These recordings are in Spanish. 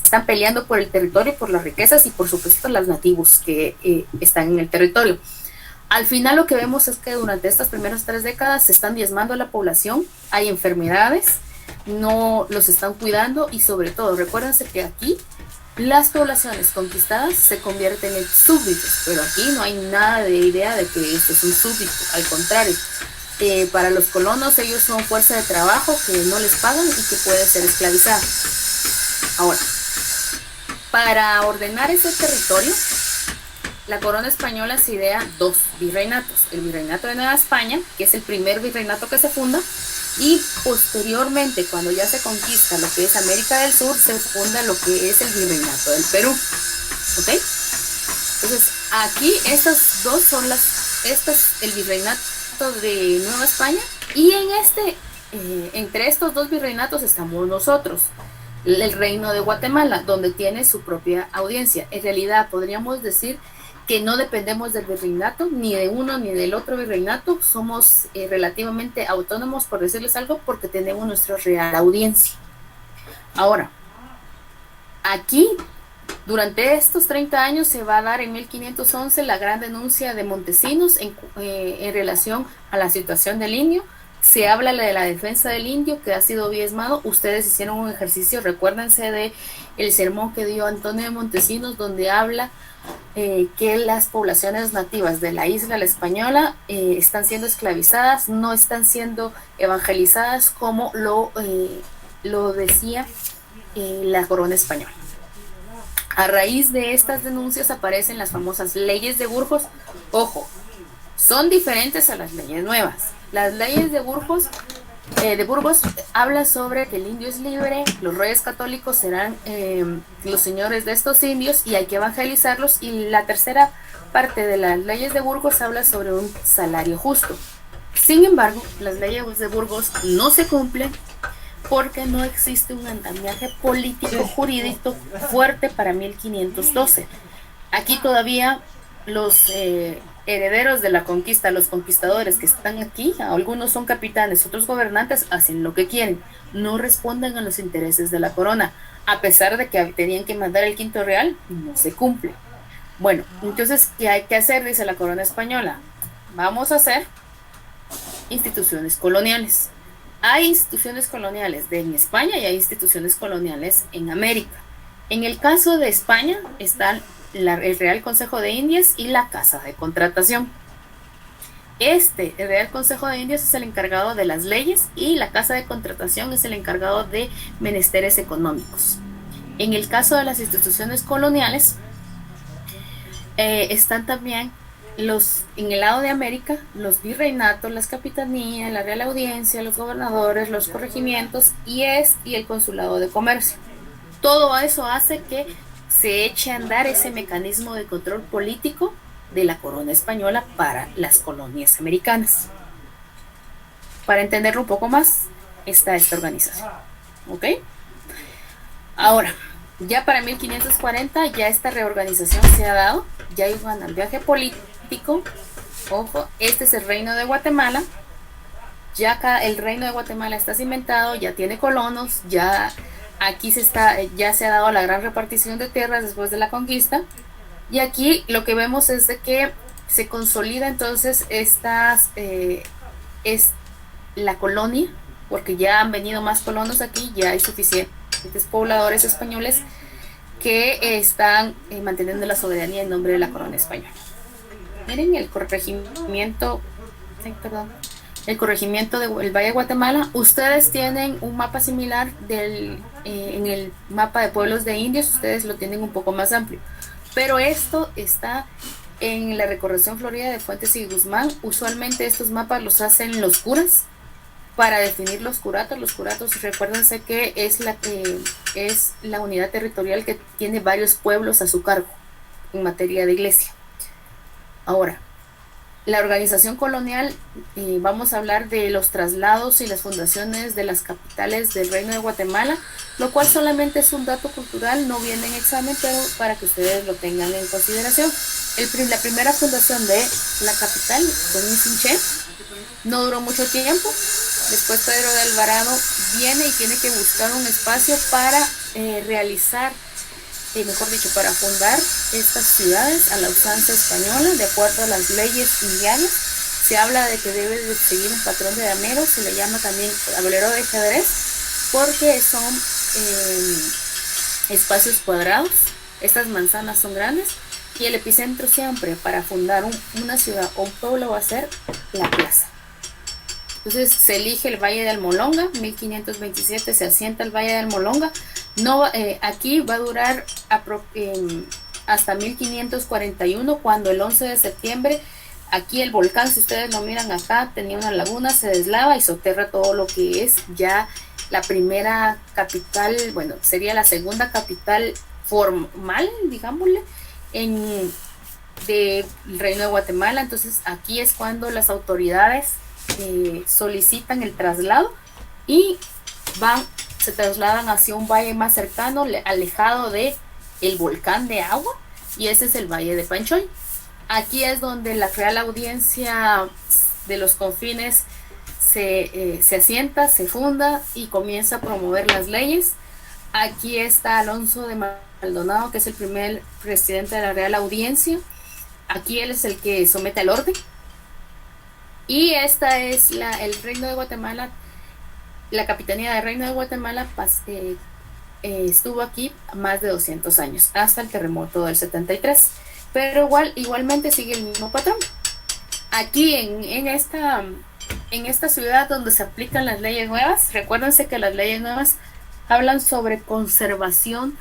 Están peleando por el territorio, por las riquezas y por supuesto los nativos que están en el territorio. Al final lo que vemos es que durante estas primeras 3 décadas se están diezmando a la población, hay enfermedades, no los están cuidando y sobre todo, recuérdense que aquí las poblaciones conquistadas se convierten en súbditos, pero aquí no hay nada de idea de que esto es un súbdito, al contrario. Para los colonos ellos son fuerza de trabajo que no les pagan y que puede ser esclavizada. Ahora, para ordenar ese territorio, la corona española se idea 2 virreinatos. El virreinato de Nueva España, que es el primer virreinato que se funda, y posteriormente, cuando ya se conquista lo que es América del Sur, se funda lo que es el virreinato del Perú. ¿Ok? Entonces, aquí estas dos son este es el virreinato de Nueva España, y entre estos 2 virreinatos estamos nosotros. El reino de Guatemala, donde tiene su propia audiencia. En realidad podríamos decir que no dependemos del virreinato, ni de uno ni del otro virreinato, somos relativamente autónomos, por decirles algo, porque tenemos nuestra real audiencia. Ahora, aquí, durante estos 30 años, se va a dar en 1511 la gran denuncia de Montesinos en relación a la situación del indio. Se habla de la defensa del indio que ha sido diezmado. Ustedes hicieron un ejercicio, recuérdense de el sermón que dio Antonio de Montesinos, donde habla que las poblaciones nativas de la isla La Española están siendo esclavizadas, no están siendo evangelizadas como lo decía la corona española. A raíz de estas denuncias aparecen las famosas leyes de Burgos. Ojo, son diferentes a las leyes nuevas. Las leyes de Burgos habla sobre que el indio es libre, los reyes católicos serán los señores de estos indios y hay que evangelizarlos, y la tercera parte de las leyes de Burgos habla sobre un salario justo. Sin embargo, las leyes de Burgos no se cumplen porque no existe un andamiaje político jurídico fuerte para 1512. Aquí todavía los herederos de la conquista, los conquistadores que están aquí, algunos son capitanes, otros gobernantes, hacen lo que quieren, no responden a los intereses de la corona, a pesar de que tenían que mandar el quinto real, no se cumple. Bueno, entonces, ¿qué hay que hacer? Dice la corona española, vamos a hacer instituciones coloniales. Hay instituciones coloniales en España y hay instituciones coloniales en América. En el caso de España están el Real Consejo de Indias y la Casa de Contratación. El Real Consejo de Indias es el encargado de las leyes y la Casa de Contratación es el encargado de menesteres económicos. En el caso de las instituciones coloniales, están también en el lado de América, los virreinatos, las capitanías, la Real Audiencia, los gobernadores, los corregimientos y el Consulado de Comercio. Todo eso hace que se eche a andar ese mecanismo de control político de la corona española para las colonias americanas. Para entenderlo un poco más, está esta organización. ¿Ok? Ahora, ya para 1540, ya esta reorganización se ha dado, ya hay un andamiaje político. Ojo, este es el reino de Guatemala. Ya el reino de Guatemala está cimentado, ya tiene colonos, ya aquí ya se ha dado la gran repartición de tierras después de la conquista, y aquí lo que vemos es de que se consolida entonces es la colonia, porque ya han venido más colonos aquí, ya hay suficientes pobladores españoles que están manteniendo la soberanía en nombre de la corona española. Miren el corregimiento del Valle de Guatemala. Ustedes tienen un mapa similar en el mapa de pueblos de indios, ustedes lo tienen un poco más amplio, pero esto está en la recorrección Florida de Fuentes y Guzmán. Usualmente estos mapas los hacen los curas para definir los curatos. Los curatos, recuérdense que es la unidad territorial que tiene varios pueblos a su cargo. en materia de iglesia. Ahora, la organización colonial, vamos a hablar de los traslados y las fundaciones de las capitales del Reino de Guatemala, lo cual solamente es un dato cultural, no viene en examen, pero para que ustedes lo tengan en consideración. La primera fundación de la capital fue en Ichinché, no duró mucho tiempo. Después Pedro de Alvarado viene y tiene que buscar un espacio para realizar, mejor dicho, para fundar estas ciudades a la usanza española, de acuerdo a las leyes indianas. Se habla de que debe de seguir un patrón de damero, se le llama también tablero de ajedrez, porque son espacios cuadrados, estas manzanas son grandes, y el epicentro siempre para fundar una ciudad o un pueblo va a ser la plaza. Entonces se elige el Valle de Almolonga, 1527 se asienta el Valle de Almolonga. No, aquí va a durar hasta 1541, cuando el 11 de septiembre, aquí el volcán, si ustedes lo miran acá, tenía una laguna, se deslava y soterra todo lo que es ya la primera capital, bueno, sería la segunda capital formal, digámosle, del Reino de Guatemala. Entonces aquí es cuando las autoridades solicitan el traslado y se trasladan hacia un valle más cercano, alejado de el volcán de agua, y ese es el Valle de Panchoy. Aquí es donde la Real Audiencia de los Confines se asienta, se funda y comienza a promover las leyes. Aquí está Alonso de Maldonado, que es el primer presidente de la Real Audiencia. Aquí él es el que somete al orden. Y esta es el Reino de Guatemala, la Capitanía del Reino de Guatemala estuvo aquí más de 200 años, hasta el terremoto del 73, pero igualmente sigue el mismo patrón. Aquí en esta ciudad donde se aplican las leyes nuevas, recuérdense que las leyes nuevas hablan sobre conservación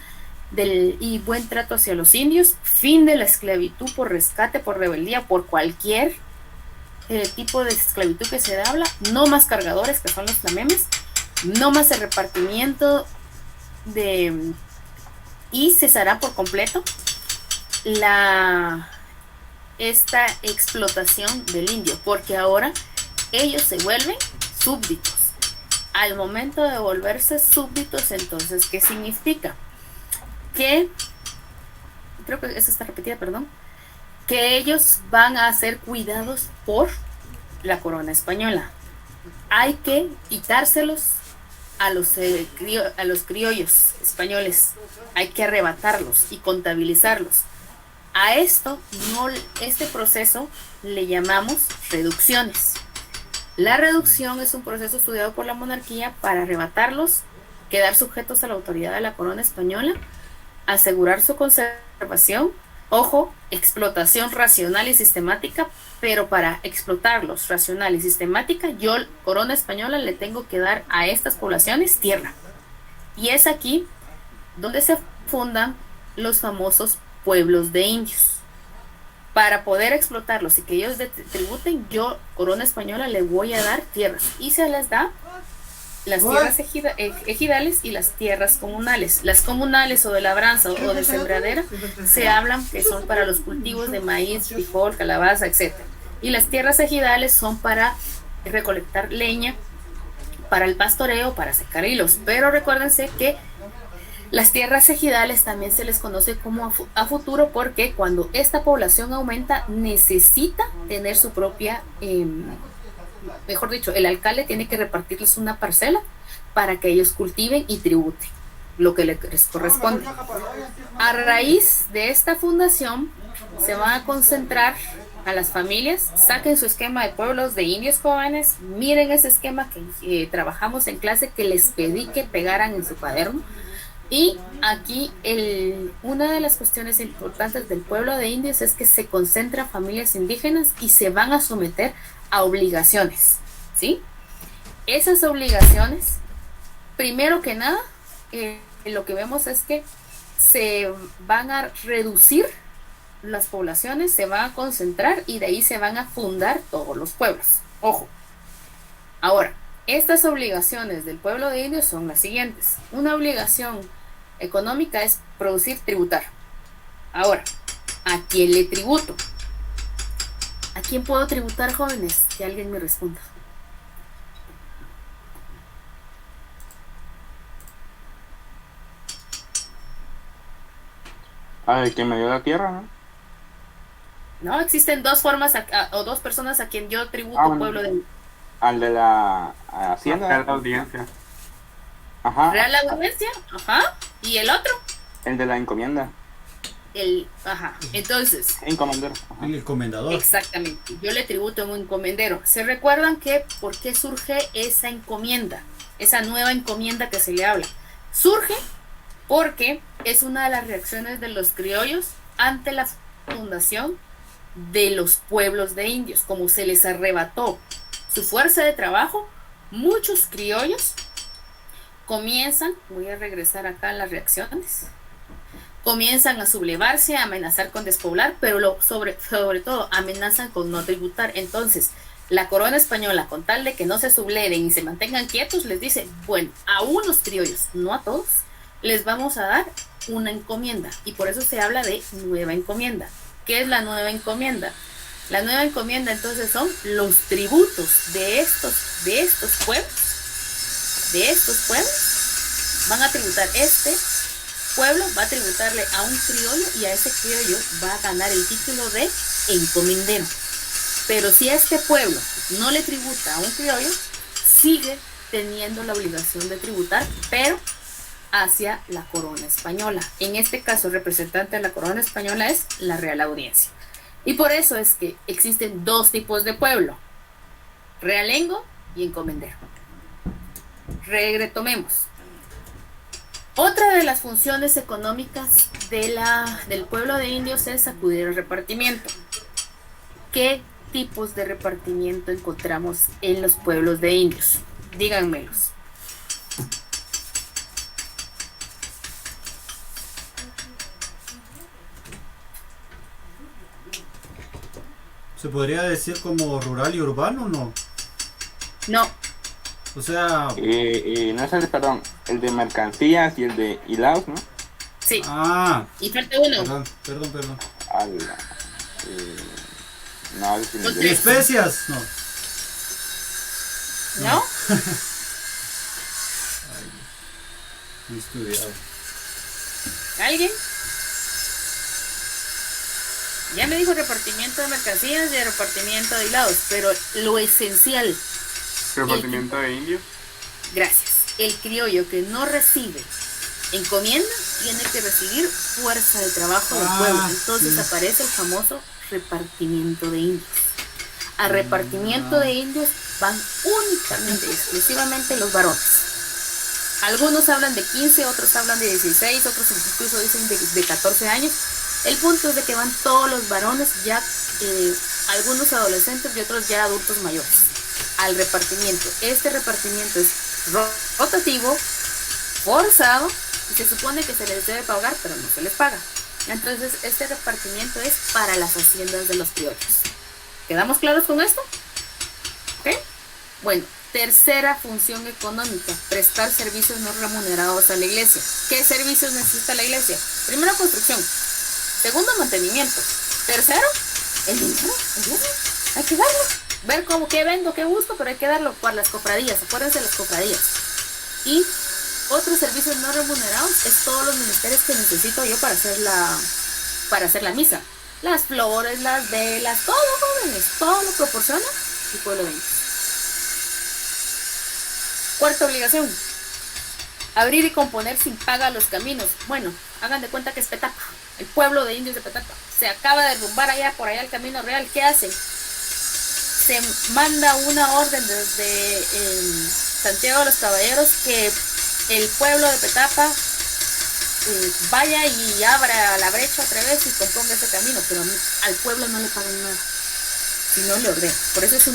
y buen trato hacia los indios, fin de la esclavitud por rescate, por rebeldía, por cualquier tipo de esclavitud que se habla, no más cargadores, que son los tlamemes, no más el repartimiento y cesará por completo esta explotación del indio, porque ahora ellos se vuelven súbditos. Al momento de volverse súbditos, entonces, ¿qué significa? Que, creo que esa está repetida, perdón, que ellos van a ser cuidados por la corona española. Hay que quitárselos a los criollos españoles, hay que arrebatarlos y contabilizarlos. A este proceso le llamamos reducciones. La reducción es un proceso estudiado por la monarquía para arrebatarlos, quedar sujetos a la autoridad de la corona española, asegurar su conservación. Ojo, explotación racional y sistemática, pero para explotarlos racional y sistemática, yo, corona española, le tengo que dar a estas poblaciones tierra. Y es aquí donde se fundan los famosos pueblos de indios. Para poder explotarlos y que ellos tributen, yo, corona española, le voy a dar tierras. Y se les da las tierras ejidales y las tierras comunales. Las comunales o de labranza o de sembradera se hablan que son para los cultivos de maíz, frijol, calabaza, etc. Y las tierras ejidales son para recolectar leña, para el pastoreo, para secar hilos. Pero recuérdense que las tierras ejidales también se les conoce como a futuro, porque cuando esta población aumenta necesita tener su propia mejor dicho, el alcalde tiene que repartirles una parcela para que ellos cultiven y tributen lo que les corresponde. A raíz de esta fundación se van a concentrar a las familias. Saquen su esquema de pueblos de indios jóvenes, miren ese esquema que trabajamos en clase, que les pedí que pegaran en su cuaderno. Y aquí una de las cuestiones importantes del pueblo de indios es que se concentran familias indígenas y se van a someter a obligaciones, ¿sí? Esas obligaciones, primero que nada, lo que vemos es que se van a reducir las poblaciones, se van a concentrar y de ahí se van a fundar todos los pueblos. Ojo. Ahora, estas obligaciones del pueblo de indios son las siguientes. Una obligación económica es producir, tributar. Ahora, ¿A quién le tributo? ¿A quién puedo tributar, jóvenes? Que alguien me responda. Al que me dio la tierra, ¿no? No, existen dos formas o dos personas a quien yo tributo, Bueno, pueblo de al de la hacienda. La audiencia. Ajá. Real Audiencia, ajá, y el otro, El de la encomienda. ajá, entonces, Encomendero. Ajá. El comendador. exactamente, yo le tributo a un encomendero. ¿Se recuerdan que por qué surge esa encomienda, esa nueva encomienda que se le habla? Surge porque es una de las reacciones de los criollos ante la fundación de los pueblos de indios. Como se les arrebató su fuerza de trabajo, muchos criollos comienzan, voy a regresar acá a las reacciones, comienzan a sublevarse, a amenazar con despoblar, pero sobre todo amenazan con no tributar. Entonces, la corona española, con tal de que no se subleven y se mantengan quietos, les dice, bueno, a unos criollos, no a todos, les vamos a dar una encomienda. Y por eso se habla de nueva encomienda. ¿Qué es la nueva encomienda? La nueva encomienda entonces son los tributos de estos pueblos. De estos pueblos van a tributar, este pueblo va a tributarle a un criollo y a ese criollo va a ganar el título de encomendero. Pero si a este pueblo no le tributa a un criollo, sigue teniendo la obligación de tributar, pero hacia la corona española. En este caso, el representante de la corona española es la Real Audiencia. Y por eso es que existen dos tipos de pueblo: realengo y encomendero. Retomemos. Otra de las funciones económicas del pueblo de indios es acudir al repartimiento. ¿Qué tipos de repartimiento encontramos en los pueblos de indios? Díganmelos. ¿Se podría decir como rural y urbano o no? No. O sea... no es el de mercancías y el de hilados, ¿no? Sí. Ah. Y falta uno. Perdón. No, es ¿Y especias? No. ¿No? Muy estudiado. ¿Alguien? Ya me dijo repartimiento de mercancías y repartimiento de hilados, pero lo esencial. Repartimiento de indios. Gracias. El criollo que no recibe encomienda tiene que recibir fuerza de trabajo del pueblo. Entonces aparece el famoso repartimiento de indios. A repartimiento de indios van únicamente, exclusivamente los varones. Algunos hablan de 15, otros hablan de 16, otros incluso dicen de 14 años. El punto es de que van todos los varones, ya algunos adolescentes y otros ya adultos mayores, al repartimiento. Este repartimiento es rotativo, forzado, y se supone que se les debe pagar, pero no se les paga. Entonces, este repartimiento es para las haciendas de los criollos. ¿Quedamos claros con esto? ¿Ok? Bueno, tercera función económica: prestar servicios no remunerados a la iglesia. ¿Qué servicios necesita la iglesia? Primero, construcción. Segundo, mantenimiento. Tercero, el dinero. Hay que darlo. Ver cómo, qué vendo, qué busco, pero hay que darlo para las cofradías. Acuérdense de las cofradías. Y otros servicios no remunerados es todos los ministerios que necesito yo para hacer la misa. Las flores, las velas, todo, jóvenes, todo lo proporciona el pueblo de indios. Cuarta obligación: abrir y componer sin paga los caminos. Bueno, hagan de cuenta que es Petapa, el pueblo de indios de Petapa. Se acaba de derrumbar por allá el camino real. ¿Qué hacen? Se manda una orden desde Santiago de los Caballeros que el pueblo de Petapa vaya y abra la brecha otra vez y componga ese camino, pero al pueblo no le pagan nada, si no le ordena. Por eso es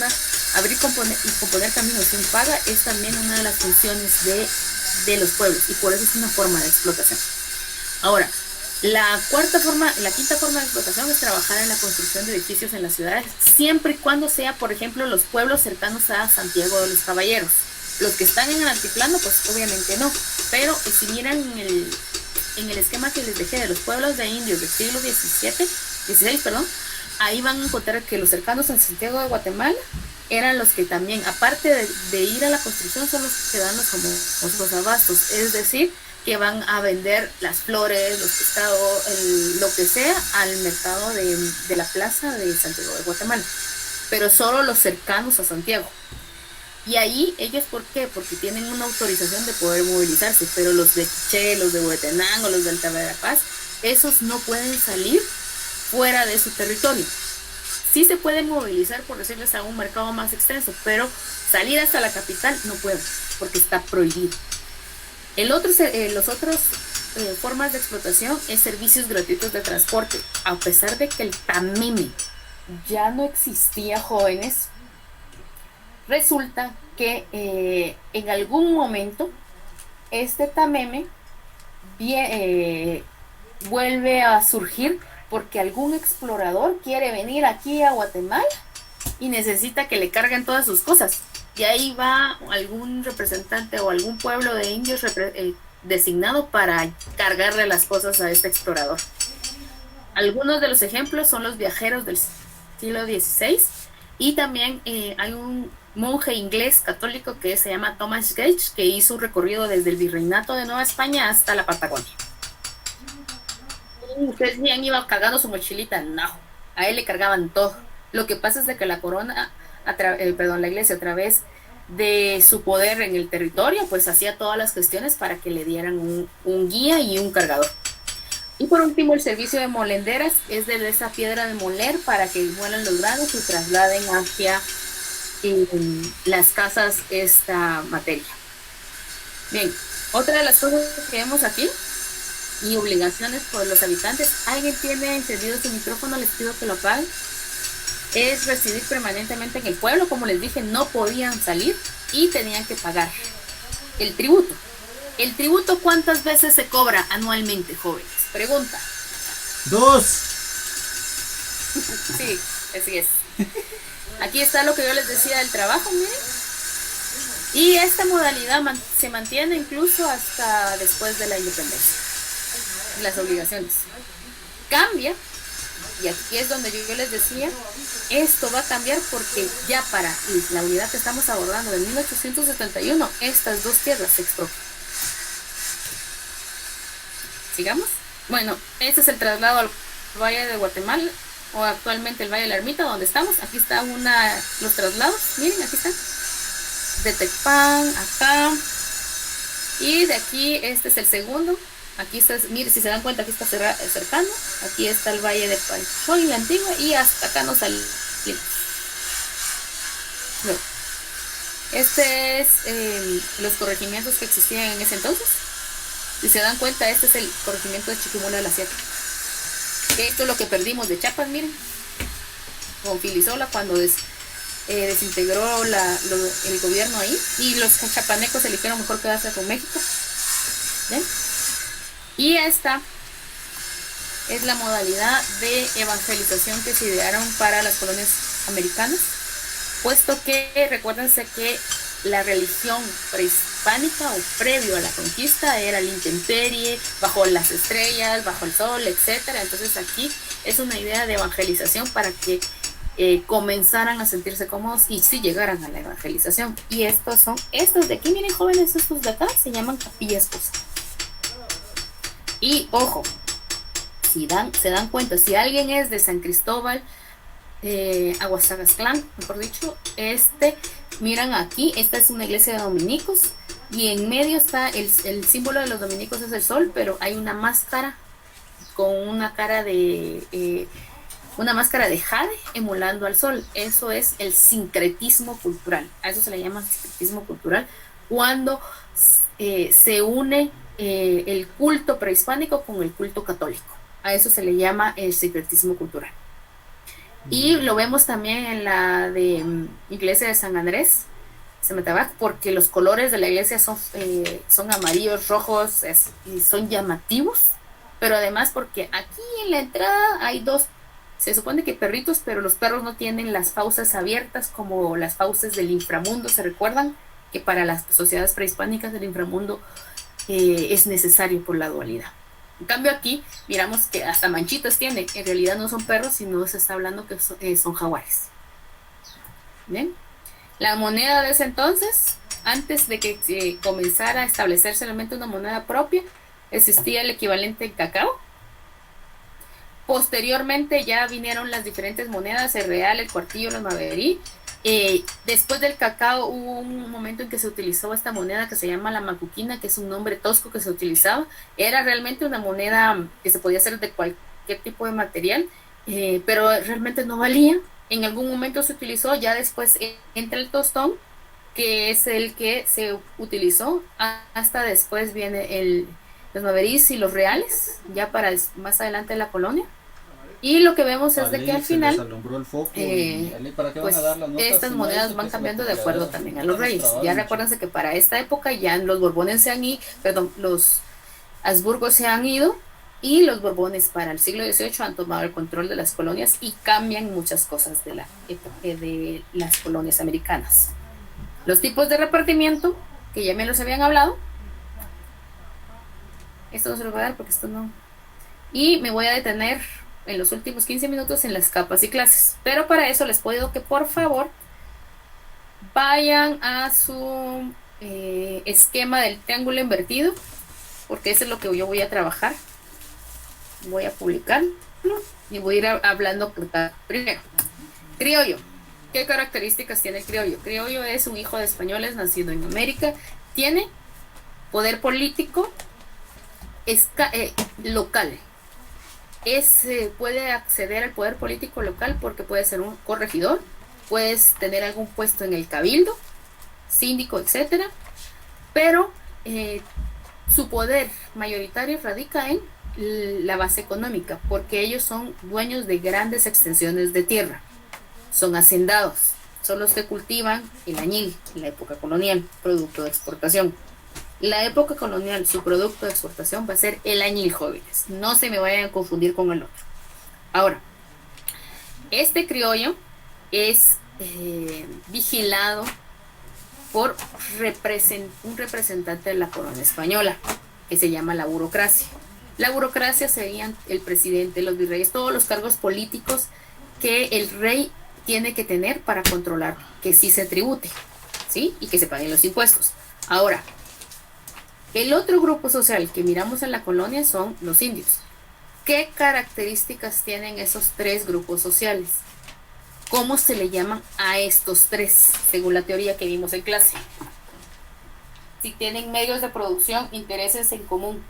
abrir y componer caminos sin paga, es también una de las funciones de los pueblos, y por eso es una forma de explotación. Ahora, la quinta forma de explotación es trabajar en la construcción de edificios en las ciudades, siempre y cuando sea, por ejemplo, los pueblos cercanos a Santiago de los Caballeros. Los que están en el altiplano, pues obviamente no, pero si miran en el esquema que les dejé de los pueblos de indios del siglo XVI, ahí van a encontrar que los cercanos a Santiago de Guatemala eran los que también, aparte de ir a la construcción, son los que dan los abastos, es decir, que van a vender las flores, los pescados, lo que sea, al mercado de la plaza de Santiago de Guatemala, pero solo los cercanos a Santiago. Y ahí ellos, ¿por qué? Porque tienen una autorización de poder movilizarse, pero los de Quiché, los de Huehuetenango, los del Verapaz, esos no pueden salir fuera de su territorio. Sí se pueden movilizar, por decirles, a un mercado más extenso, pero salir hasta la capital no pueden, porque está prohibido. Los otros formas de explotación es servicios gratuitos de transporte. A pesar de que el tameme ya no existía, jóvenes, resulta que en algún momento este tameme vuelve a surgir porque algún explorador quiere venir aquí a Guatemala y necesita que le carguen todas sus cosas. Y ahí va algún representante o algún pueblo de indios designado para cargarle las cosas a este explorador. Algunos de los ejemplos son los viajeros del siglo XVI, y también hay un monje inglés católico que se llama Thomas Gage, que hizo un recorrido desde el Virreinato de Nueva España hasta la Patagonia. Ustedes ni han ido cargando su mochilita, no, a él le cargaban todo. Lo que pasa es de que la corona, la iglesia, a través de su poder en el territorio, pues hacía todas las gestiones para que le dieran un guía y un cargador. Y por último, el servicio de molenderas es de esa piedra de moler para que muelan los granos y trasladen hacia las casas esta materia. Bien, otra de las cosas que vemos aquí y obligaciones por los habitantes, alguien tiene encendido su micrófono, les pido que lo apaguen, es residir permanentemente en el pueblo. Como les dije, no podían salir y tenían que pagar el tributo. ¿El tributo cuántas veces se cobra anualmente, jóvenes? Pregunta. 2. Sí, así es. Aquí está lo que yo les decía del trabajo, miren. Y esta modalidad se mantiene incluso hasta después de la independencia. Las obligaciones. Cambia, y aquí es donde yo les decía, esto va a cambiar porque ya para la unidad que estamos abordando de 1871, estas dos tierras se expropian. ¿Sigamos? Bueno, este es el traslado al Valle de Guatemala, o actualmente el Valle de la Ermita, donde estamos. Aquí está los traslados, miren, aquí están. De Tecpan, acá. Y de aquí, este es el segundo. Aquí está, miren, si se dan cuenta, aquí está cercano. Aquí está el Valle de Panchoy, la antigua, y hasta acá nos salimos. Luego, este es los corregimientos que existían en ese entonces. Si se dan cuenta, este es el corregimiento de Chiquimula de la Sierra. Esto es lo que perdimos de Chiapas, miren. Con Filisola, cuando desintegró el gobierno ahí. Y los chapanecos eligieron mejor quedarse con México. ¿Ven? Y esta es la modalidad de evangelización que se idearon para las colonias americanas. Puesto que, recuérdense que la religión prehispánica o previo a la conquista era la intemperie, bajo las estrellas, bajo el sol, etcétera. Entonces aquí es una idea de evangelización para que comenzaran a sentirse cómodos y sí llegaran a la evangelización. Y estos de aquí, miren, jóvenes, estos de acá se llaman capillas esposa. Y ojo, se dan cuenta, si alguien es de San Cristóbal, Aguasagaztlán, mejor dicho, miran aquí, esta es una iglesia de dominicos y en medio está el símbolo de los dominicos, es el sol, pero hay una máscara con una máscara de jade emulando al sol. Eso es el sincretismo cultural, a eso se le llama sincretismo cultural, cuando se une el culto prehispánico con el culto católico. A eso se le llama el sincretismo cultural. Y lo vemos también en la de iglesia de San Andrés, Semetabac, porque los colores de la iglesia son amarillos, rojos, y son llamativos, pero además porque aquí en la entrada hay se supone que perritos, pero los perros no tienen las fauces abiertas como las fauces del inframundo. ¿Se recuerdan que para las sociedades prehispánicas el inframundo es necesario por la dualidad? En cambio aquí miramos que hasta manchitas tiene, en realidad no son perros, sino se está hablando que son jaguares. Bien, la moneda de ese entonces, antes de que comenzara a establecerse realmente una moneda propia, existía el equivalente en cacao. Posteriormente ya vinieron las diferentes monedas, el real, el cuartillo, los maverí. Después del cacao hubo un momento en que se utilizó esta moneda que se llama la macuquina, que es un nombre tosco que se utilizaba. Era realmente una moneda que se podía hacer de cualquier tipo de material, pero realmente no valía. En algún momento se utilizó, ya después entra el tostón, que es el que se utilizó, hasta después viene los maverís y los reales, ya para más adelante de la colonia. Y lo que vemos es de que al final, pues estas monedas van cambiando de acuerdo también a los reyes. Ya recuérdense que para esta época ya los Borbones los Habsburgos se han ido, y los Borbones para el siglo XVIII han tomado el control de las colonias y cambian muchas cosas de las colonias americanas. Los tipos de repartimiento, que ya me los habían hablado, esto no se lo voy a dar porque esto no. Y me voy a detener en los últimos 15 minutos en las capas y clases. Pero para eso les pido que por favor vayan a su esquema del triángulo invertido, porque eso es lo que yo voy a trabajar. Voy a publicarlo y voy a ir hablando por cada. Primero, criollo. ¿Qué características tiene el criollo? Criollo es un hijo de españoles nacido en América. Tiene poder político local. Puede acceder al poder político local porque puede ser un corregidor, puedes tener algún puesto en el cabildo, síndico, etcétera, pero su poder mayoritario radica en la base económica, porque ellos son dueños de grandes extensiones de tierra, son hacendados, son los que cultivan el añil en la época colonial, producto de exportación. La época colonial, su producto de exportación va a ser el añil, jóvenes. No se me vayan a confundir con el otro. Ahora, este criollo es vigilado por un representante de la corona española, que se llama la burocracia. La burocracia serían el presidente, los virreyes, todos los cargos políticos que el rey tiene que tener para controlar que sí se tribute, ¿sí? Y que se paguen los impuestos. Ahora, el otro grupo social que miramos en la colonia son los indios. ¿Qué características tienen esos tres grupos sociales? ¿Cómo se le llaman a estos tres, según la teoría que vimos en clase? Si tienen medios de producción, intereses en común.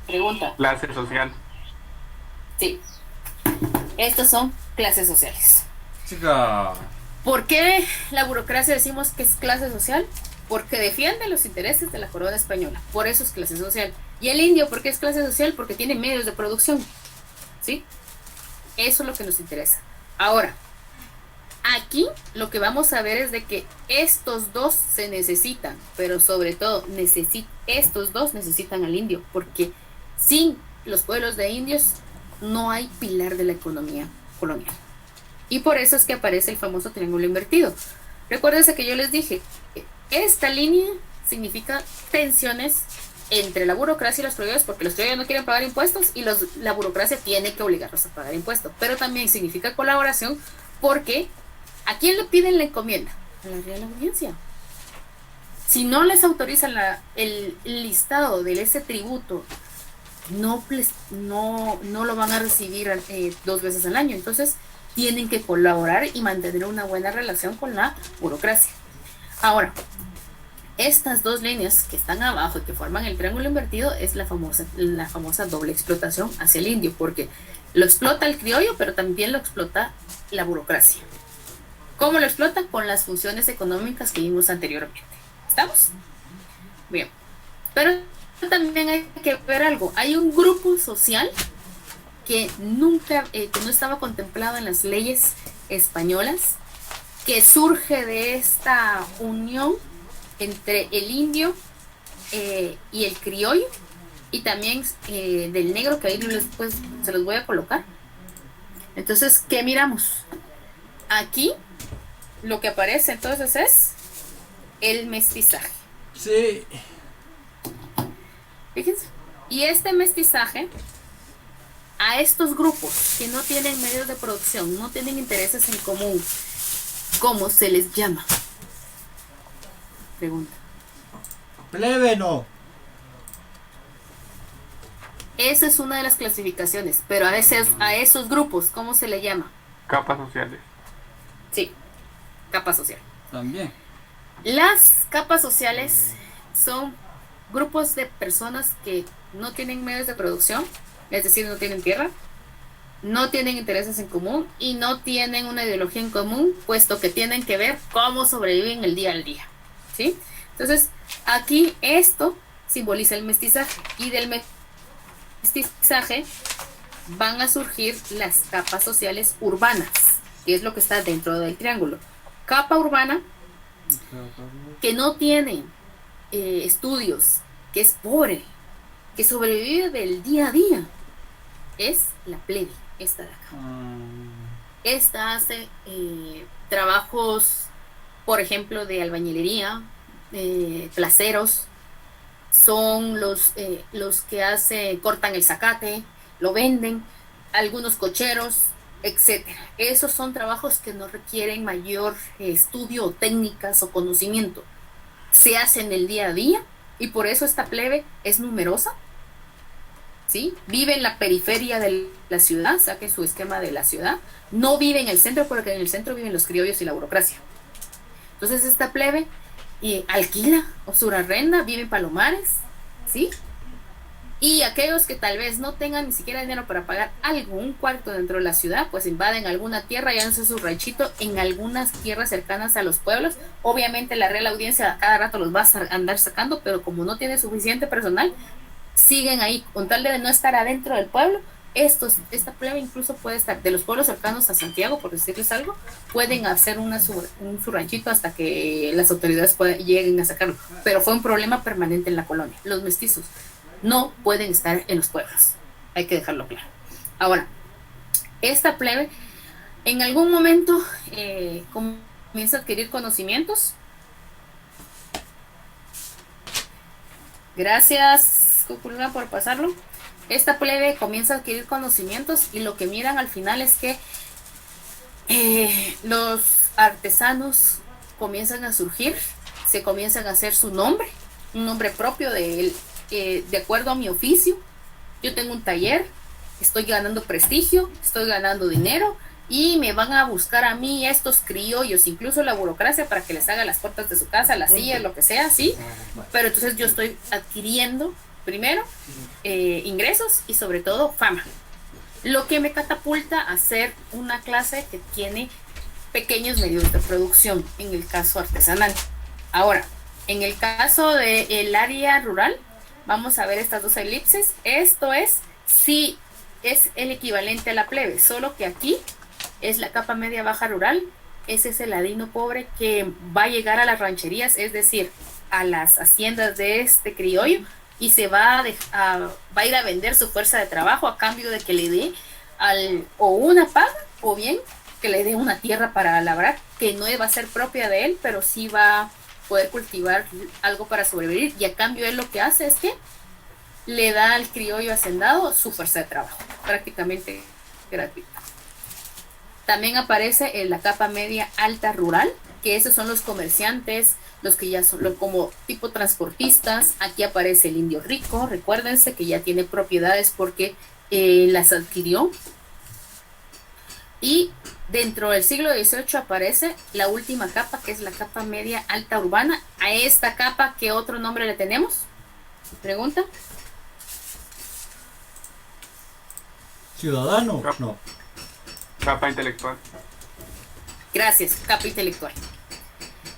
Pregunta. Clase social. Sí. Estos son clases sociales. Chica. ¿Por qué la burocracia decimos que es clase social? Porque defiende los intereses de la corona española. Por eso es clase social. Y el indio, ¿por qué es clase social? Porque tiene medios de producción. ¿Sí? Eso es lo que nos interesa. Ahora, aquí lo que vamos a ver es de que estos dos se necesitan, pero sobre todo estos dos necesitan al indio, porque sin los pueblos de indios no hay pilar de la economía colonial. Y por eso es que aparece el famoso triángulo invertido. Recuérdense que yo les dije, esta línea significa tensiones entre la burocracia y los criollos, porque los criollos no quieren pagar impuestos y la burocracia tiene que obligarlos a pagar impuestos. Pero también significa colaboración, porque ¿a quién le piden la encomienda? A la Real Audiencia. Si no les autorizan el listado de ese tributo, no lo van a recibir 2 veces al año. Entonces tienen que colaborar y mantener una buena relación con la burocracia. Ahora, estas dos líneas que están abajo y que forman el triángulo invertido es la famosa doble explotación hacia el indio, porque lo explota el criollo, pero también lo explota la burocracia. ¿Cómo lo explota? Con las funciones económicas que vimos anteriormente. ¿Estamos? Bien. Pero también hay que ver algo. Hay un grupo social que que no estaba contemplado en las leyes españolas, que surge de esta unión entre el indio y el criollo, y también del negro, que ahí después se los voy a colocar. Entonces, ¿qué miramos? Aquí lo que aparece entonces es el mestizaje. Sí. Fíjense. Y este mestizaje a estos grupos que no tienen medios de producción, no tienen intereses en común, ¿cómo se les llama? Pregunta. Plébeno. Esa es una de las clasificaciones, pero a veces a esos grupos, ¿cómo se le llama? Capas sociales. Sí, capa social. También. Las capas sociales son grupos de personas que no tienen medios de producción, es decir, no tienen tierra, no tienen intereses en común y no tienen una ideología en común, puesto que tienen que ver cómo sobreviven el día al día, ¿sí? Entonces, aquí esto simboliza el mestizaje, y del mestizaje van a surgir las capas sociales urbanas, que es lo que está dentro del triángulo. Capa urbana que no tiene estudios, que es pobre, que sobrevive del día a día, es la plebe, esta de acá. Esta hace trabajos, por ejemplo, de albañilería, placeros, son los que cortan el zacate, lo venden, algunos cocheros, etcétera. Esos son trabajos que no requieren mayor estudio o técnicas o conocimiento. Se hacen el día a día y por eso esta plebe es numerosa, ¿sí? Vive en la periferia de la ciudad, saquen su esquema de la ciudad, no vive en el centro porque en el centro viven los criollos y la burocracia. Entonces esta plebe alquila o surarrenda, vive en palomares, ¿sí? Y aquellos que tal vez no tengan ni siquiera dinero para pagar algún cuarto dentro de la ciudad, pues invaden alguna tierra y hacen su ranchito en algunas tierras cercanas a los pueblos. Obviamente la Real Audiencia a cada rato los va a andar sacando, pero como no tiene suficiente personal, siguen ahí, con tal de no estar adentro del pueblo. Esta plebe incluso puede estar de los pueblos cercanos a Santiago, por decirles algo, pueden hacer su ranchito hasta que las autoridades lleguen a sacarlo. Pero fue un problema permanente en la colonia. Los mestizos no pueden estar en los pueblos, hay que dejarlo claro. Ahora, esta plebe en algún momento comienza a adquirir conocimientos. Gracias, Cuculma, por pasarlo. Esta plebe comienza a adquirir conocimientos y lo que miran al final es que los artesanos comienzan a surgir, se comienzan a hacer su nombre, un nombre propio de él. De acuerdo a mi oficio, yo tengo un taller, estoy ganando prestigio, estoy ganando dinero y me van a buscar a mí estos criollos, incluso la burocracia, para que les haga las puertas de su casa, las sillas, lo que sea, ¿sí? Pero entonces yo estoy adquiriendo primero ingresos y sobre todo fama, lo que me catapulta a ser una clase que tiene pequeños medios de producción en el caso artesanal. Ahora, en el caso del área rural, vamos a ver estas dos elipses. Esto es el equivalente a la plebe, solo que aquí es la capa media baja rural. Ese es el ladino pobre que va a llegar a las rancherías, es decir, a las haciendas de este criollo, y se va a ir a vender su fuerza de trabajo a cambio de que le dé o una paga o bien que le dé una tierra para labrar, que no va a ser propia de él, pero sí va a poder cultivar algo para sobrevivir, y a cambio él lo que hace es que le da al criollo hacendado su fuerza de trabajo, prácticamente gratuita. También aparece en la capa media alta rural, que esos son los comerciantes, los que ya son como tipo transportistas. Aquí aparece el indio rico, recuérdense que ya tiene propiedades porque las adquirió. Y dentro del siglo XVIII aparece la última capa, que es la capa media alta urbana. A esta capa, ¿qué otro nombre le tenemos? Pregunta. ¿Ciudadano? No. Capa intelectual. Gracias, capa intelectual.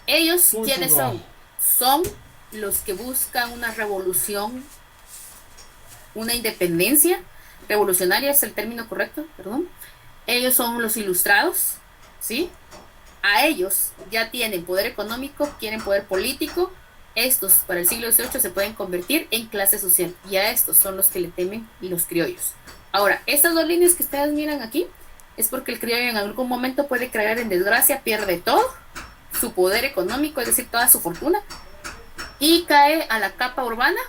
Ellos, ¿quiénes son? Son los que buscan una revolución, una independencia revolucionaria, es el término correcto, perdón. Ellos son los ilustrados, ¿sí? A ellos ya tienen poder económico, tienen poder político. Estos para el siglo XVIII se pueden convertir en clase social, y a estos son los que le temen los criollos. Ahora, estas dos líneas que ustedes miran aquí es porque el criollo en algún momento puede caer en desgracia, pierde todo, su poder económico, es decir, toda su fortuna, y cae a la capa urbana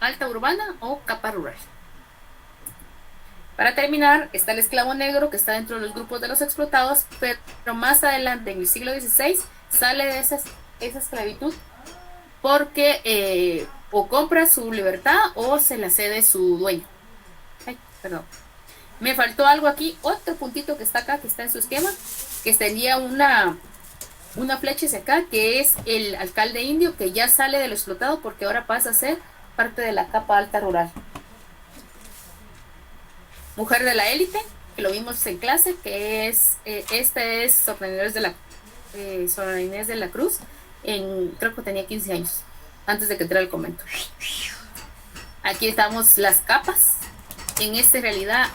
alta urbana o capa rural. Para terminar, está el esclavo negro, que está dentro de los grupos de los explotados, pero más adelante, en el siglo XVI, sale de esa esclavitud porque o compra su libertad o se la cede su dueño. Ay, perdón. Me faltó algo aquí, otro puntito que está acá, que está en su esquema, que tenía una flecha hacia acá, que es el alcalde indio, que ya sale de lo explotado porque ahora pasa a ser parte de la capa alta rural. Mujer de la élite, que lo vimos en clase, que es, esta es Sor Inés de la Cruz, creo que tenía 15 años, antes de que entrara al convento. Aquí estamos las capas. En esta realidad,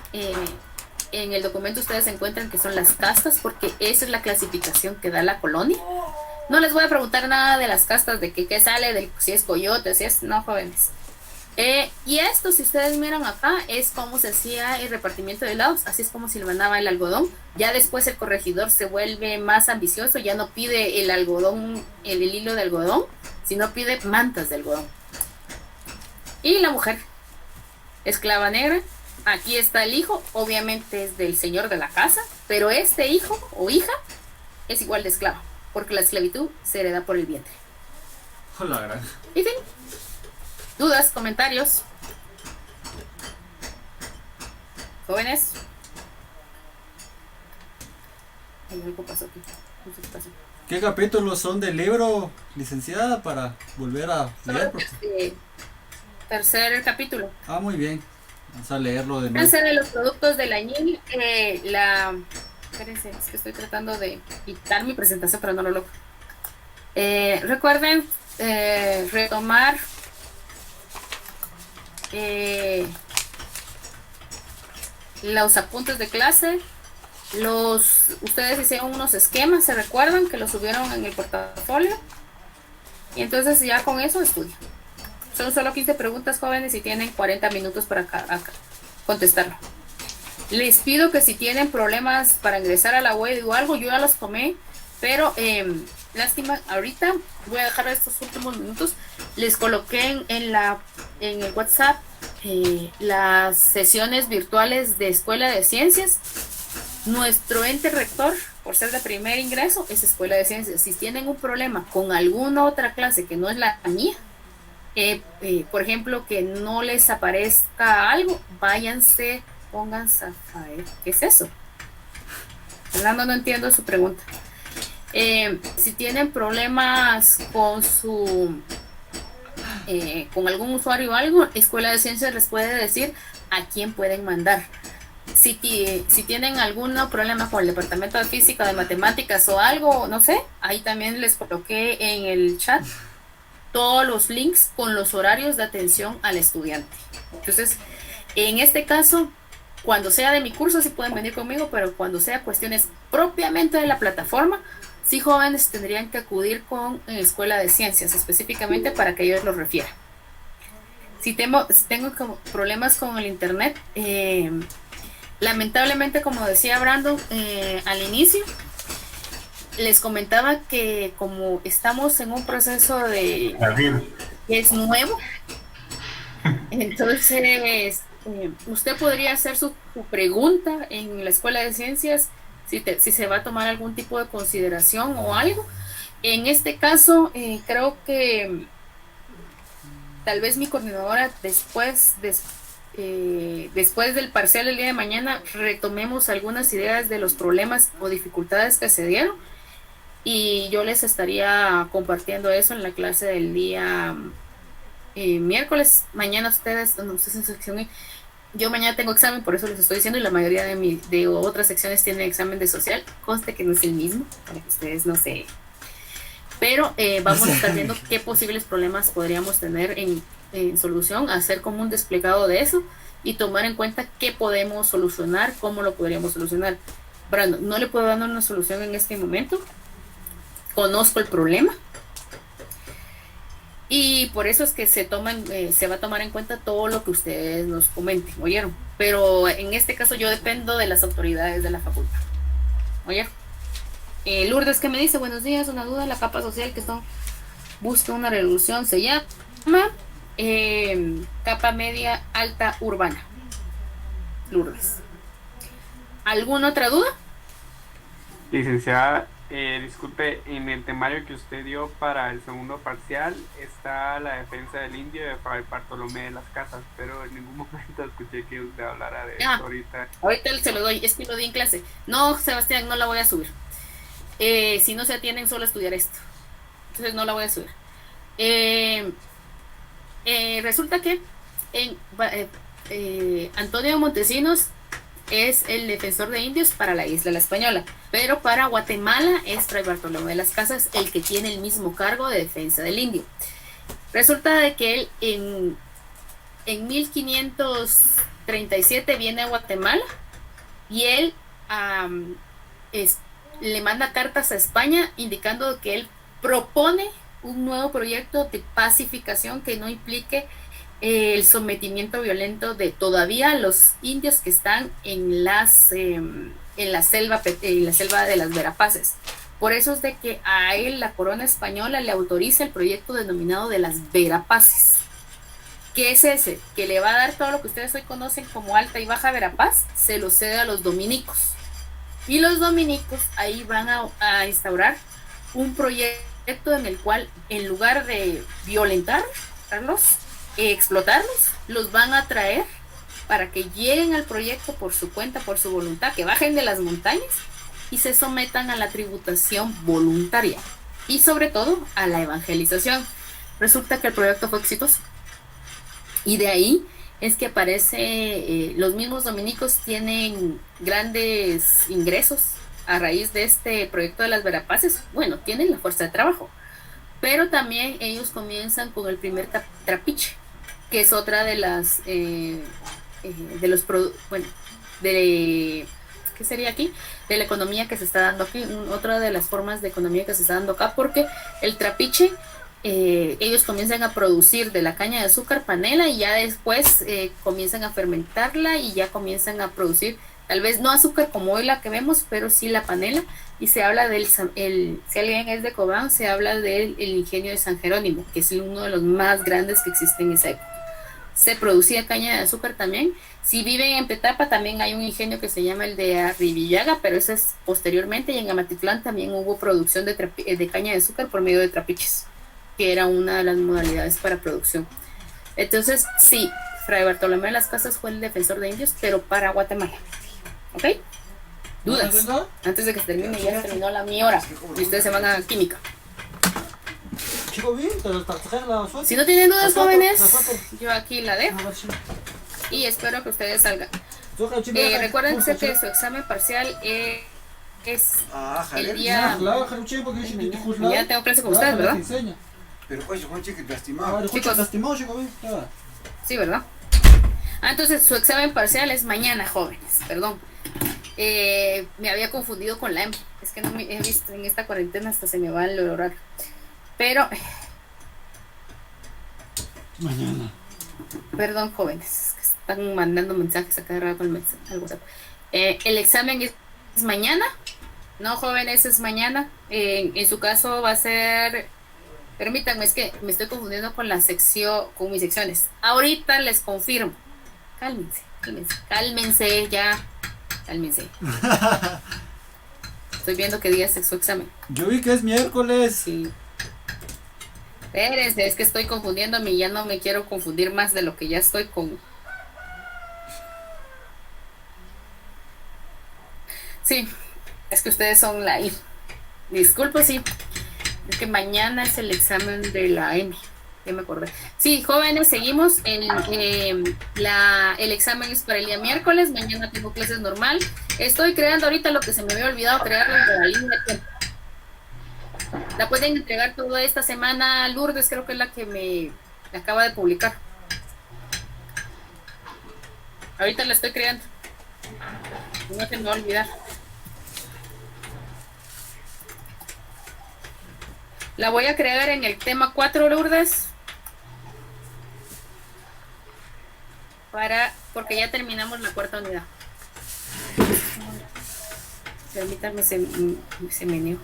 en el documento ustedes encuentran que son las castas, porque esa es la clasificación que da la colonia. No les voy a preguntar nada de las castas, de qué sale, si es coyote, si es... No, jóvenes. Y esto, si ustedes miran acá, es cómo se hacía el repartimiento de helados, así es como se hilvanaba el algodón. Ya después el corregidor se vuelve más ambicioso, ya no pide el algodón, el hilo de algodón, sino pide mantas de algodón. Y la mujer, esclava negra, aquí está el hijo, obviamente es del señor de la casa, pero este hijo o hija es igual de esclava, porque la esclavitud se hereda por el vientre. Hola, gran. Y fin. ¿Dudas? ¿Comentarios? ¿Jóvenes? Algo pasó aquí. No sé qué pasó. ¿Qué capítulos son del libro, licenciada, para volver a leer? Tercer capítulo. Ah, muy bien. Vamos a leerlo de nuevo. De los productos del añil, espérense, es que estoy tratando de quitar mi presentación, pero no lo logro. Recuerden retomar los apuntes de clase. Ustedes hicieron unos esquemas, se recuerdan que los subieron en el portafolio, y entonces ya con eso estudian. Son solo 15 preguntas, jóvenes, y tienen 40 minutos para contestarlo. Les pido que si tienen problemas para ingresar a la web o algo, yo ya los tomé, pero lástima, ahorita voy a dejar estos últimos minutos. Les coloqué en el WhatsApp las sesiones virtuales de Escuela de Ciencias. Nuestro ente rector, por ser de primer ingreso, es Escuela de Ciencias. Si tienen un problema con alguna otra clase que no es la mía, por ejemplo, que no les aparezca algo, váyanse, pónganse a ver, ¿qué es eso? Fernando, no entiendo su pregunta. Si tienen problemas con con algún usuario o algo, Escuela de Ciencias les puede decir a quién pueden mandar. Si tienen algún problema con el departamento de física, de matemáticas o algo, no sé, ahí también les coloqué en el chat todos los links con los horarios de atención al estudiante. Entonces, en este caso, cuando sea de mi curso sí pueden venir conmigo, pero cuando sea cuestiones propiamente de la plataforma, sí, jóvenes tendrían que acudir con Escuela de Ciencias específicamente para que ellos los refieran. Si tengo problemas con el internet, lamentablemente, como decía Brandon al inicio, les comentaba que como estamos en un proceso que es nuevo, entonces usted podría hacer su pregunta en la Escuela de Ciencias si se va a tomar algún tipo de consideración o algo. En este caso, creo que tal vez mi coordinadora después del parcial del día de mañana retomemos algunas ideas de los problemas o dificultades que se dieron, y yo les estaría compartiendo eso en la clase del día miércoles. Mañana ustedes en sección, yo mañana tengo examen, por eso les estoy diciendo, y la mayoría de otras secciones tienen examen de social. Conste que no es el mismo, para que ustedes no se... Pero vamos a estar viendo qué posibles problemas podríamos tener en solución, hacer como un desplegado de eso y tomar en cuenta qué podemos solucionar, cómo lo podríamos solucionar. Brandon, no le puedo dar una solución en este momento, conozco el problema y por eso es que se va a tomar en cuenta todo lo que ustedes nos comenten, ¿oyeron? Pero en este caso yo dependo de las autoridades de la facultad, ¿oyeron? Lourdes, ¿qué me dice? Buenos días, una duda, la capa social que busca una revolución se llama capa media alta urbana. Lourdes. ¿Alguna otra duda? Licenciada, disculpe, en el temario que usted dio para el segundo parcial está la defensa del indio de Fray Bartolomé de las Casas, pero en ningún momento escuché que usted hablara de eso ahorita. Ahorita se lo doy, es que lo di en clase. No, Sebastián, no la voy a subir. Si no se atienden solo a estudiar esto. Entonces no la voy a subir. Resulta que Antonio Montesinos es el defensor de indios para la isla La Española, pero para Guatemala es Fray Bartolomé de las Casas el que tiene el mismo cargo de defensa del indio. Resulta de que él en 1537 viene a Guatemala y él le manda cartas a España indicando que él propone un nuevo proyecto de pacificación que no implique el sometimiento violento de todavía los indios que están en la selva de las Verapaces. Por eso es de que a él la corona española le autoriza el proyecto denominado de las Verapaces. ¿Qué es ese? Que le va a dar todo lo que ustedes hoy conocen como Alta y Baja Verapaz, se lo cede a los dominicos. Y los dominicos ahí van a instaurar un proyecto en el cual, en lugar de violentarlos, explotarlos, los van a traer para que lleguen al proyecto por su cuenta, por su voluntad, que bajen de las montañas y se sometan a la tributación voluntaria y sobre todo a la evangelización. Resulta que el proyecto fue exitoso y de ahí es que aparece, los mismos dominicos tienen grandes ingresos a raíz de este proyecto de las Verapaces. Bueno, tienen la fuerza de trabajo, pero también ellos comienzan con el primer trapiche, que es otra de las ¿qué sería aquí? De la economía que se está dando aquí, otra de las formas de economía que se está dando acá, porque el trapiche, ellos comienzan a producir de la caña de azúcar panela y ya después comienzan a fermentarla y ya comienzan a producir, tal vez no azúcar como hoy la que vemos, pero sí la panela, y se habla si alguien es de Cobán, se habla del ingenio de San Jerónimo, que es uno de los más grandes que existen en esa época. Se producía caña de azúcar también. Si viven en Petapa también hay un ingenio que se llama el de Arribillaga, pero eso es posteriormente, y en Amatitlán también hubo producción de caña de azúcar por medio de trapiches, que era una de las modalidades para producción. Entonces, sí, Fray Bartolomé de las Casas fue el defensor de indios, pero para Guatemala. ¿Ok? ¿Dudas? Antes de que termine, ya terminó mi hora y ustedes se van a química. Si no tienen dudas, jóvenes, yo aquí la dejo y espero que ustedes salgan. Recuerden que su examen parcial es el día... Ya tengo clase con ustedes, ¿verdad? Chicos, sí, ¿verdad? Entonces su examen parcial es mañana, jóvenes, perdón. Me había confundido con la M. Es que no me he visto en esta cuarentena, hasta se me va el horario. Pero mañana. Perdón, jóvenes, que están mandando mensajes a cada rato al WhatsApp. El examen es mañana. No, jóvenes, es mañana. En su caso va a ser... Permítanme, es que me estoy confundiendo con mis secciones. Ahorita les confirmo. Cálmense ya. Cálmense. Estoy viendo qué día es su examen. Yo vi que es miércoles. Sí. Espérense, es que estoy confundiéndome y ya no me quiero confundir más de lo que ya estoy con... Sí, es que ustedes son la I. Disculpo, sí. Es que mañana es el examen de la M. Ya me acordé. Sí, jóvenes, seguimos. El examen es para el día miércoles. Mañana tengo clases normal. Estoy creando ahorita lo que se me había olvidado crear de la línea de tiempo. La pueden entregar toda esta semana. Lourdes, creo que es la que me acaba de publicar. Ahorita la estoy creando. No se me va a olvidar. La voy a crear en el tema 4, Lourdes. Porque ya terminamos la cuarta unidad. Permítanme, se meneó.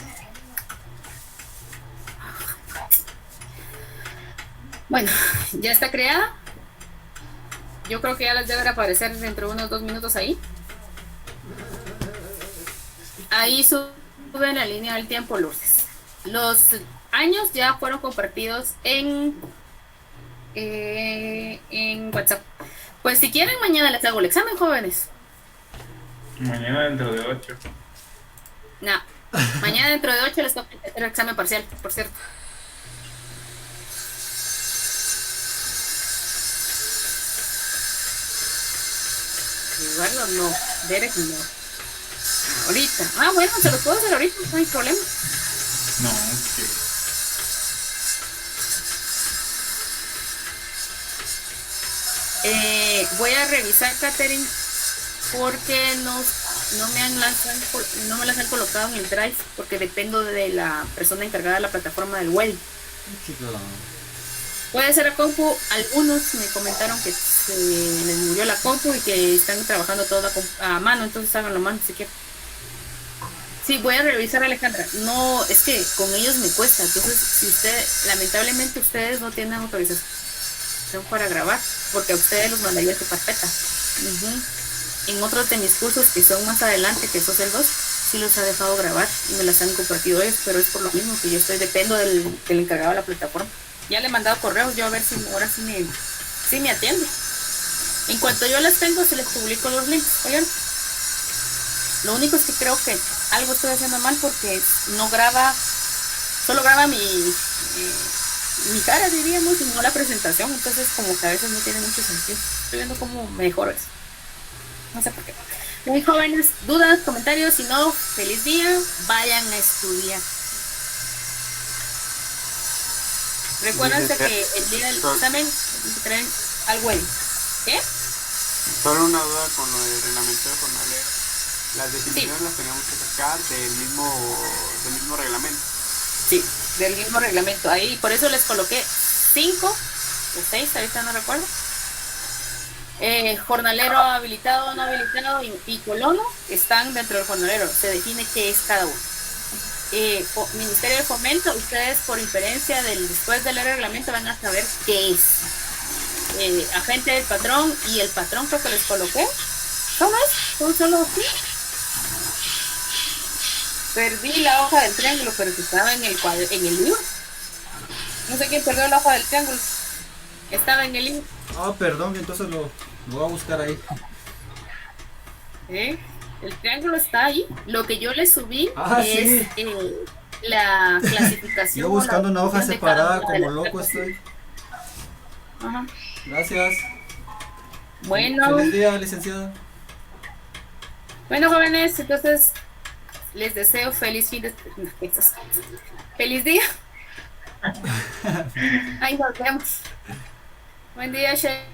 Bueno, ya está creada. Yo creo que ya les debe aparecer dentro de unos 2 minutos ahí. Ahí sube la línea del tiempo, Lourdes. Los años ya fueron compartidos en WhatsApp. Pues si quieren, mañana les hago el examen, jóvenes. Mañana dentro de 8. No, mañana dentro de 8 les toca hacer el examen parcial, por cierto. Eduardo, no. Derek, no. Ahorita. Ah, bueno, se los puedo hacer ahorita, no hay problema. No, que... Voy a revisar, Catherine, porque no me las han colocado en el Drive, porque dependo de la persona encargada de la plataforma del web. Puede ser a compu. Algunos me comentaron que se les murió la compu y que están trabajando todo a mano, entonces háganlo a mano si quieren. Sí, voy a revisar, Alejandra. No, es que con ellos me cuesta. Entonces, si lamentablemente ustedes no tienen autorización para grabar, porque a ustedes los mandaría su carpeta. En otros de mis cursos que son más adelante, que esos el 2, sí los ha dejado grabar y me las han compartido ellos, pero es por lo mismo que yo dependo del encargado de la plataforma. Ya le he mandado correos, yo a ver si ahora sí me atiende. En cuanto yo las tengo, se les publico los links. Oigan, lo único es que creo que algo estoy haciendo mal porque no graba, solo graba mi cara, diríamos, y no la presentación. Entonces, como que a veces no tiene mucho sentido. Estoy viendo cómo mejoro eso. No sé por qué. Muy jóvenes, dudas, comentarios, si no, feliz día, vayan a estudiar. Recuérdense que el día del examen traen al web. ¿Qué? Solo una duda con lo del reglamento de jornalero. Las definiciones las teníamos que sacar del mismo reglamento. Sí, del mismo reglamento. Ahí, por eso les coloqué 5 o 6, ahorita no recuerdo. Jornalero habilitado, no habilitado y colono están dentro del jornalero. Se define qué es cada uno. Ministerio de Fomento, ustedes por inferencia después de leer el reglamento van a saber qué es. Agente del patrón y el patrón creo que les coloqué. ¿Cómo es? ¿Son solo así? Perdí la hoja del triángulo, pero que estaba en el libro. No sé quién perdió la hoja del triángulo. Estaba en el libro. Ah, perdón, entonces lo voy a buscar ahí. El triángulo está ahí. Lo que yo le subí es sí. La clasificación. Yo buscando una hoja separada como loco estoy. Ajá. Gracias. Bueno. Feliz día, licenciada. Bueno, jóvenes, entonces les deseo feliz fin de feliz día. Ahí nos vemos. Buen día, Che.